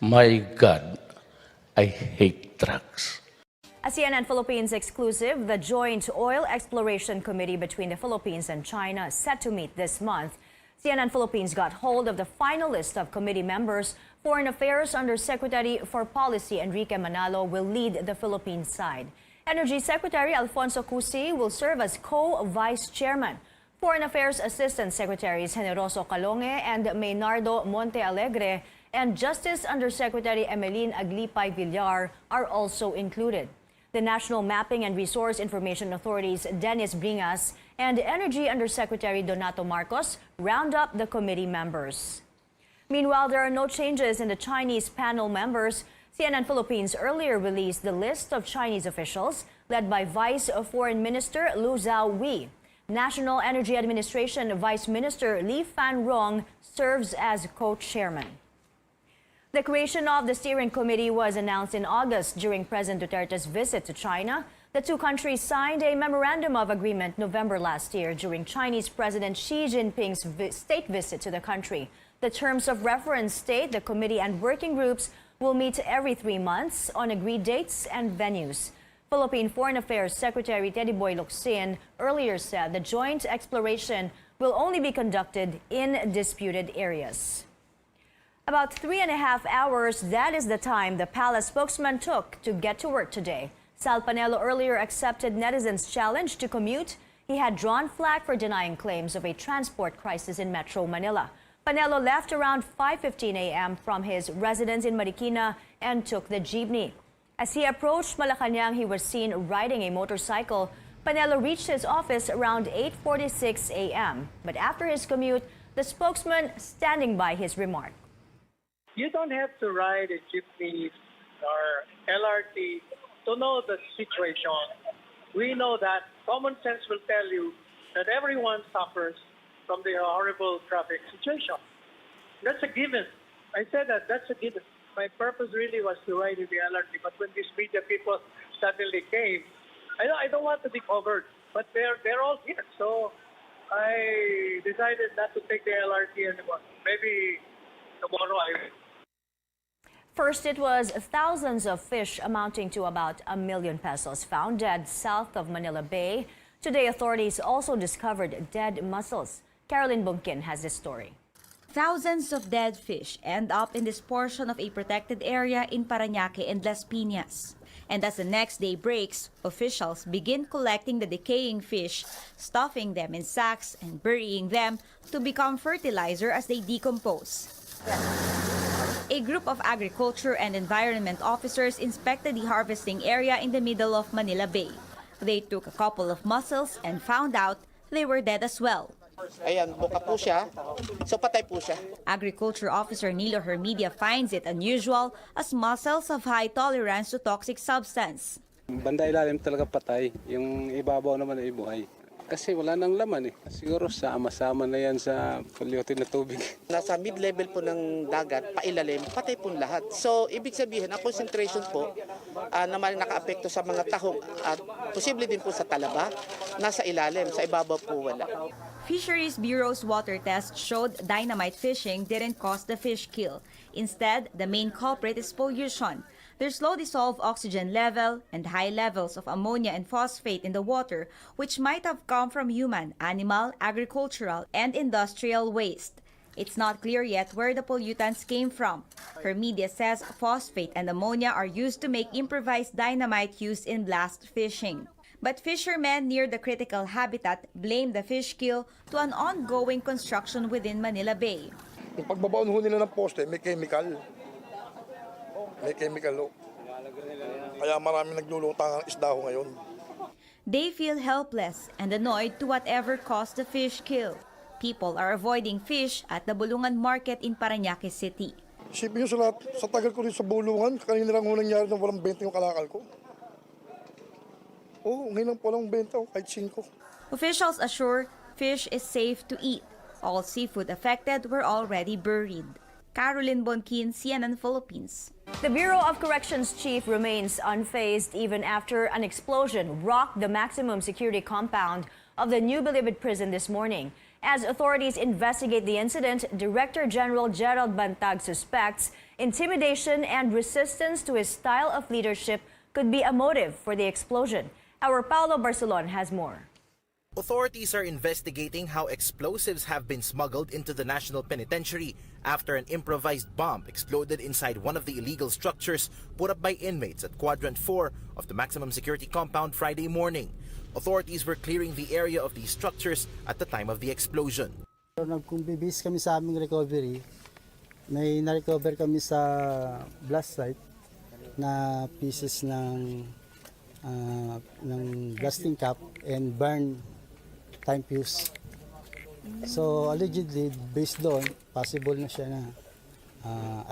My God, I hate drugs. A CNN Philippines exclusive, the Joint Oil Exploration Committee between the Philippines and China is set to meet this month. CNN Philippines got hold of the final list of committee members. Foreign Affairs Undersecretary for Policy Enrique Manalo will lead the Philippine side. Energy Secretary Alfonso Cusi will serve as co-vice chairman. Foreign Affairs Assistant Secretaries Generoso Calonge and Maynardo Montealegre and Justice Undersecretary Emeline Aglipay Villar are also included. The National Mapping and Resource Information Authority's Dennis Bringas and Energy Undersecretary Donato Marcos round up the committee members. Meanwhile, there are no changes in the Chinese panel members. CNN Philippines earlier released the list of Chinese officials led by Vice Foreign Minister Lu Zhaohui. National Energy Administration Vice Minister Li Fanrong serves as co-chairman. The creation of the steering committee was announced in August during President Duterte's visit to China. The two countries signed a memorandum of agreement November last year during Chinese President Xi Jinping's state visit to the country. The terms of reference state the committee and working groups will meet every 3 months on agreed dates and venues. Philippine Foreign Affairs Secretary Teddy Boy Locsin earlier said the joint exploration will only be conducted in disputed areas. About 3.5 hours, that is the time the palace spokesman took to get to work today. Sal Panelo earlier accepted netizens' challenge to commute. He had drawn flag for denying claims of a transport crisis in Metro Manila. Panelo left around 5:15 a.m. from his residence in Marikina and took the jeepney. As he approached Malacanang, he was seen riding a motorcycle. Panelo reached his office around 8:46 a.m. But after his commute, the spokesman standing by his remark. You don't have to ride a jeepney or LRT to know the situation. We know that common sense will tell you that everyone suffers from the horrible traffic situation. That's a given. I said that's a given. My purpose really was to ride in the LRT, but when these media people suddenly came, I don't want to be covered, but they're all here. So I decided not to take the LRT anymore. Maybe tomorrow I will. First, it was thousands of fish amounting to about 1 million pesos found dead south of Manila Bay. Today, authorities also discovered dead mussels. Caroline Bunkin has this story. Thousands of dead fish end up in this portion of a protected area in Parañaque and Las Piñas. And as the next day breaks, officials begin collecting the decaying fish, stuffing them in sacks and burying them to become fertilizer as they decompose. A group of agriculture and environment officers inspected the harvesting area in the middle of Manila Bay. They took a couple of mussels and found out they were dead as well. Ayan, buka po siya. So patay po siya. Agriculture Officer Nilo Hermedia finds it unusual as mussels have high tolerance to toxic substance. Banda ilalim talaga patay, yung ibabaw naman ay buhay. Kasi wala nang laman eh. Siguro sama-sama na yan sa polluted na tubig. Nasa mid-level po ng dagat, pailalim, patay po lahat. So, ibig sabihin, ang concentration po naman naka-apekto sa mga tahong at posible din po sa talaba, nasa ilalim, sa ibabaw po wala. Fisheries Bureau's water test showed dynamite fishing didn't cause the fish kill. Instead, the main culprit is pollution. There's low dissolved oxygen level and high levels of ammonia and phosphate in the water, which might have come from human, animal, agricultural, and industrial waste. It's not clear yet where the pollutants came from. Hermedia says phosphate and ammonia are used to make improvised dynamite used in blast fishing. But fishermen near the critical habitat blame the fish kill to an ongoing construction within Manila Bay. Yung pagbabaon ho nila ng poste, may chemical. May chemical ho. Kaya marami naglulutang ang isda ho ngayon. They feel helpless and annoyed to whatever caused the fish kill. People are avoiding fish at the Bulungan Market in Parañaque City. Isipin nyo sa tagal ko rin sa bulungan, kanina lang ho nangyari na walang benta yung kalakal ko. Ngayon po lang benta, kahit 5. Officials assure fish is safe to eat. All seafood affected were already buried. Caroline Bonkin, CNN Philippines. The Bureau of Corrections chief remains unfazed even after an explosion rocked the maximum security compound of the New Bilibid prison this morning. As authorities investigate the incident, Director General Gerald Bantag suspects intimidation and resistance to his style of leadership could be a motive for the explosion. Our Paulo Barcelon has more. Authorities are investigating how explosives have been smuggled into the National Penitentiary after an improvised bomb exploded inside one of the illegal structures put up by inmates at Quadrant 4 of the maximum security compound Friday morning. Authorities were clearing the area of these structures at the time of the explosion. Nagkumbibis kami sa aming recovery. May na-recover kami sa blast site na pieces ng blasting cap and burn time fuse. So allegedly, based doon, possible na siya na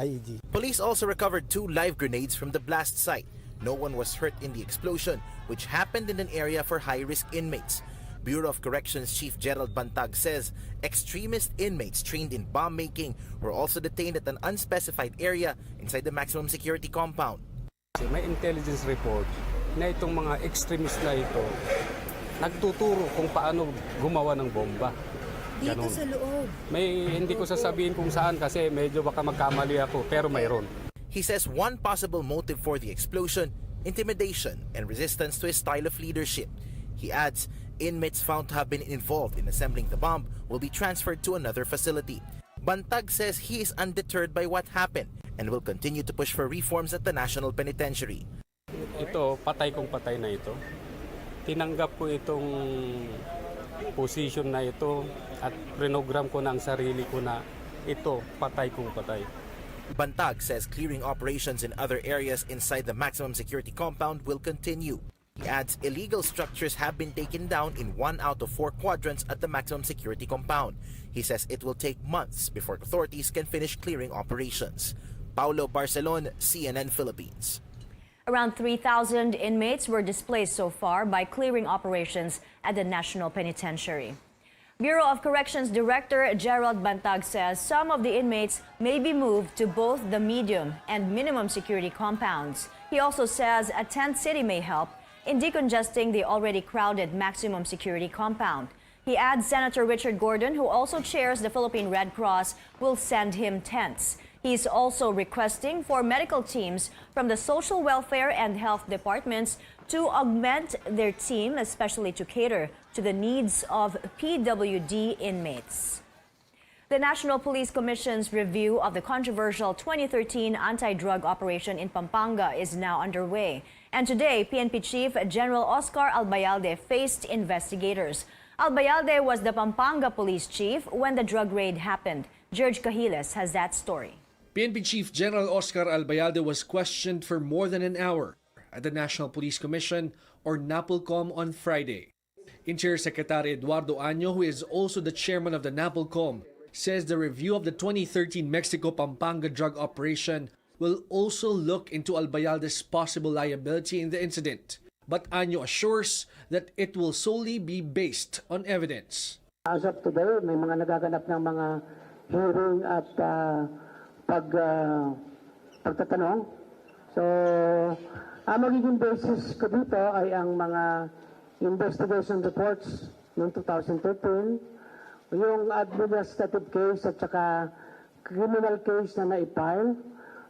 IED. Police also recovered 2 live grenades from the blast site. No one was hurt in the explosion, which happened in an area for high-risk inmates. Bureau of Corrections Chief Gerald Bantag says extremist inmates trained in bomb-making were also detained at an unspecified area inside the maximum security compound. May intelligence report na itong mga extremist na ito nagtuturo kung paano gumawa ng bomba. Ganun. Dito sa loob? Hindi ko sasabihin kung saan kasi medyo baka magkamali ako, pero mayroon. He says one possible motive for the explosion, intimidation and resistance to his style of leadership. He adds, inmates found to have been involved in assembling the bomb will be transferred to another facility. Bantag says he is undeterred by what happened and will continue to push for reforms at the National Penitentiary. Ito, patay kong patay na ito. Tinanggap ko itong position na ito at prinogram ko ng sarili ko na ito, patay kong patay. Bantag says clearing operations in other areas inside the maximum security compound will continue. He adds illegal structures have been taken down in 1 out of 4 quadrants at the maximum security compound. He says it will take months before authorities can finish clearing operations. Paulo Barcelon, CNN Philippines. Around 3,000 inmates were displaced so far by clearing operations at the National Penitentiary. Bureau of Corrections Director Gerald Bantag says some of the inmates may be moved to both the medium and minimum security compounds. He also says a tent city may help in decongesting the already crowded maximum security compound. He adds Senator Richard Gordon, who also chairs the Philippine Red Cross, will send him tents. He's also requesting for medical teams from the social welfare and health departments to augment their team, especially to cater to the needs of PWD inmates. The National Police Commission's review of the controversial 2013 anti-drug operation in Pampanga is now underway. And today, PNP Chief General Oscar Albayalde faced investigators. Albayalde was the Pampanga police chief when the drug raid happened. George Cahiles has that story. PNP Chief General Oscar Albayalde was questioned for more than an hour at the National Police Commission, or NAPOLCOM, on Friday. Interior Secretary Eduardo Año, who is also the chairman of the NAPOLCOM, says the review of the 2013 Mexico Pampanga drug operation will also look into Albayalde's possible liability in the incident. But Año assures that it will solely be based on evidence. As of today, may mga nagaganap ng mga hearing at pagtatanong. So, ang magiging basis ko dito ay ang mga investigation reports noong 2013, yung administrative case at saka criminal case na naipile,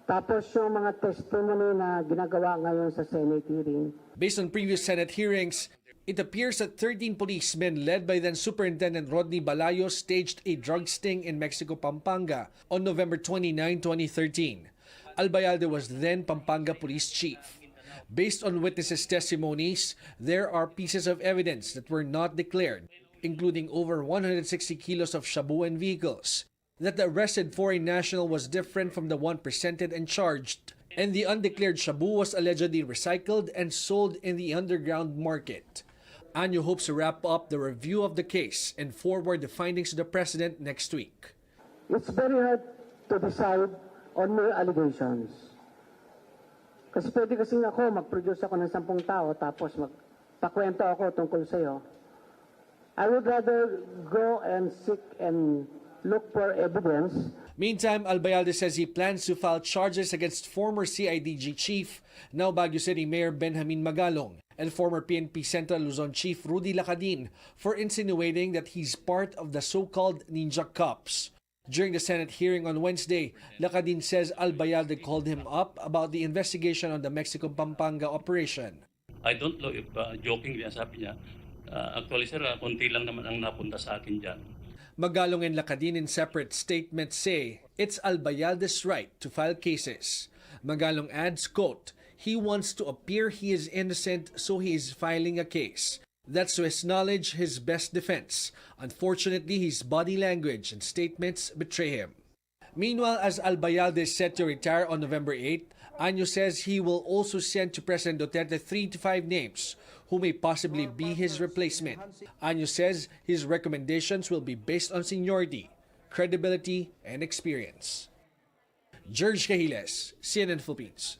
tapos yung mga testimony na ginagawa ngayon sa Senate hearing. Based on previous Senate hearings, it appears that 13 policemen led by then Superintendent Rodney Balayo staged a drug sting in Mexico, Pampanga on November 29, 2013. Albayalde was then Pampanga Police Chief. Based on witnesses' testimonies, there are pieces of evidence that were not declared, including over 160 kilos of shabu and vehicles, that the arrested foreign national was different from the one presented and charged, and the undeclared shabu was allegedly recycled and sold in the underground market. Año hopes to wrap up the review of the case and forward the findings to the President next week. It's very hard to decide on mere allegations. Kasi pwede kasing ako, mag-produce ako ng 10 tao tapos magpakwento ako tungkol sa'yo. I would rather go and seek and look for evidence. Meantime, Albayalde says he plans to file charges against former CIDG chief, now Baguio City Mayor Benjamin Magalong, and former PNP Central Luzon Chief Rudy Lacadin for insinuating that he's part of the so-called Ninja Cops. During the Senate hearing on Wednesday, Lacadin says Albayalde called him up about the investigation on the Mexico Pampanga operation. I don't know if joking niya, sabi niya. Actually sir, konti lang naman ang napunta sa akin dyan. Magalong and Lacadin in separate statements say it's Albayalde's right to file cases. Magalong adds, quote, he wants to appear he is innocent, so he is filing a case. That's to his knowledge his best defense. Unfortunately, his body language and statements betray him. Meanwhile, as Albayalde is set to retire on November 8, Año says he will also send to President Duterte 3 to 5 names who may possibly be his replacement. Año says his recommendations will be based on seniority, credibility, and experience. George Cahiles, CNN Philippines.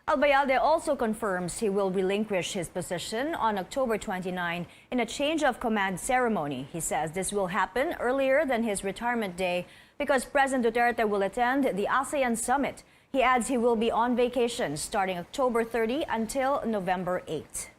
Albayalde also confirms he will relinquish his position on October 29 in a change of command ceremony. He says this will happen earlier than his retirement day because President Duterte will attend the ASEAN summit. He adds he will be on vacation starting October 30 until November 8.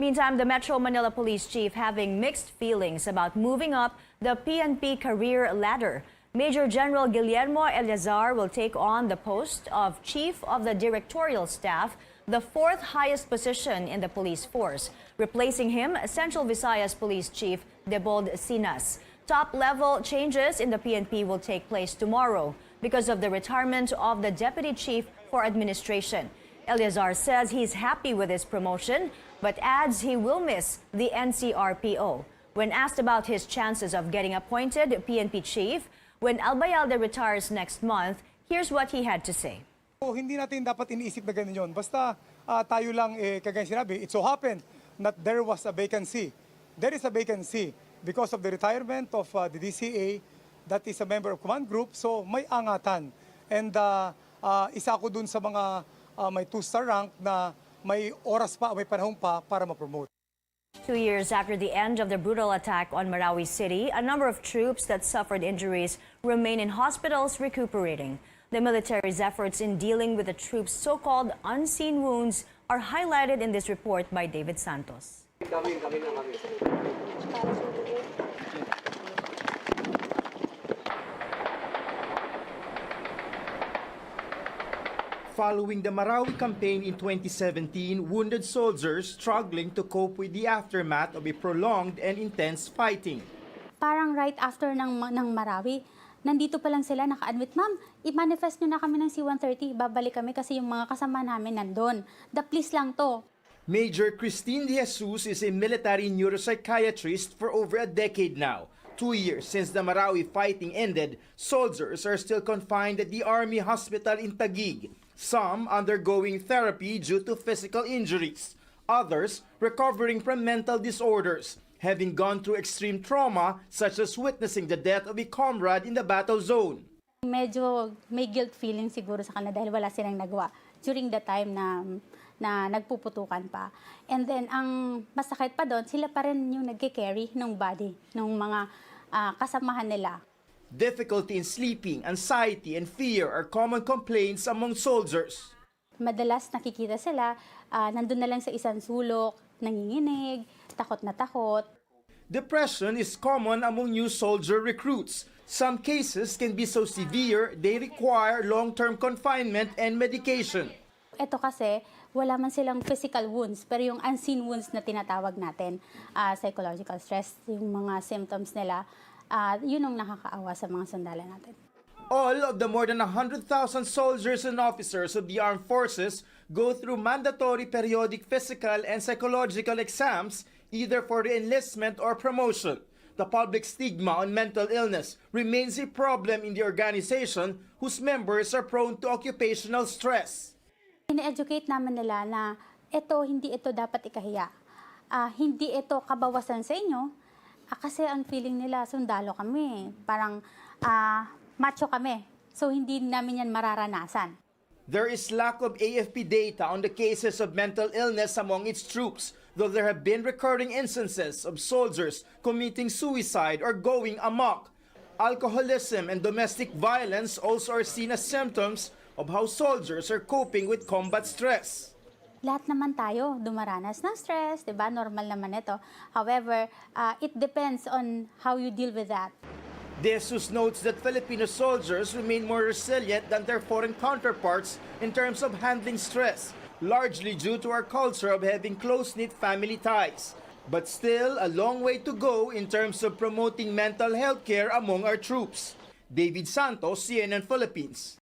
Meantime, the Metro Manila Police Chief having mixed feelings about moving up the PNP career ladder. Major General Guillermo Eleazar will take on the post of Chief of the Directorial Staff, the 4th highest position in the police force. Replacing him, Central Visayas Police Chief Debold Sinas. Top-level changes in the PNP will take place tomorrow because of the retirement of the Deputy Chief for Administration. Eleazar says he's happy with his promotion, but adds he will miss the NCRPO. When asked about his chances of getting appointed PNP Chief, when Albayalde retires next month, here's what he had to say. Hindi natin dapat iniisip na ganun yun. Basta tayo lang, kagaya sinabi, it so happened that there was a vacancy. There is a vacancy because of the retirement of the DCA that is a member of command group, so may angatan. And isa ko dun sa mga may 2-star rank na may oras pa, may panahon pa para ma-promote. 2 years after the end of the brutal attack on Marawi City, a number of troops that suffered injuries remain in hospitals recuperating. The military's efforts in dealing with the troops' so-called unseen wounds are highlighted in this report by David Santos. Following the Marawi campaign in 2017, wounded soldiers struggling to cope with the aftermath of a prolonged and intense fighting. Parang right after ng Marawi, nandito pa lang sila naka-admit, ma'am, i-manifest nyo na kami ng C-130, babalik kami kasi yung mga kasama namin nandun. Please lang to. Major Christine De Jesus is a military neuropsychiatrist for over a decade now. 2 years since the Marawi fighting ended, soldiers are still confined at the Army Hospital in Taguig. Some undergoing therapy due to physical injuries, others recovering from mental disorders, having gone through extreme trauma such as witnessing the death of a comrade in the battle zone. Medyo may guilt feeling siguro sa kanila dahil wala silang nagawa during the time na nagpuputukan pa. And then ang masakit pa doon, sila pa rin yung nagke-carry ng body ng mga kasamahan nila. Difficulty in sleeping, anxiety, and fear are common complaints among soldiers. Madalas nakikita sila, nandun na lang sa isang sulok, nanginginig, takot na takot. Depression is common among new soldier recruits. Some cases can be so severe they require long-term confinement and medication. Ito kasi, wala man silang physical wounds, pero yung unseen wounds na tinatawag natin, psychological stress, yung mga symptoms nila, yun ang nakakaawa sa mga sundalo natin. All of the more than 100,000 soldiers and officers of the armed forces go through mandatory periodic physical and psychological exams either for re-enlistment or promotion. The public stigma on mental illness remains a problem in the organization whose members are prone to occupational stress. Ine-educate naman nila na hindi ito dapat ikahiya. Hindi ito kabawasan sa inyo. Kasi ang feeling nila, sundalo kami. Parang macho kami. So hindi namin yan mararanasan. There is lack of AFP data on the cases of mental illness among its troops, though there have been recurring instances of soldiers committing suicide or going amok. Alcoholism and domestic violence also are seen as symptoms of how soldiers are coping with combat stress. lahat naman tayo dumaranas ng stress, 'di ba? Normal naman ito. However, it depends on how you deal with that. De Jesus notes that Filipino soldiers remain more resilient than their foreign counterparts in terms of handling stress, largely due to our culture of having close-knit family ties. But still, a long way to go in terms of promoting mental health care among our troops. David Santos, CNN Philippines.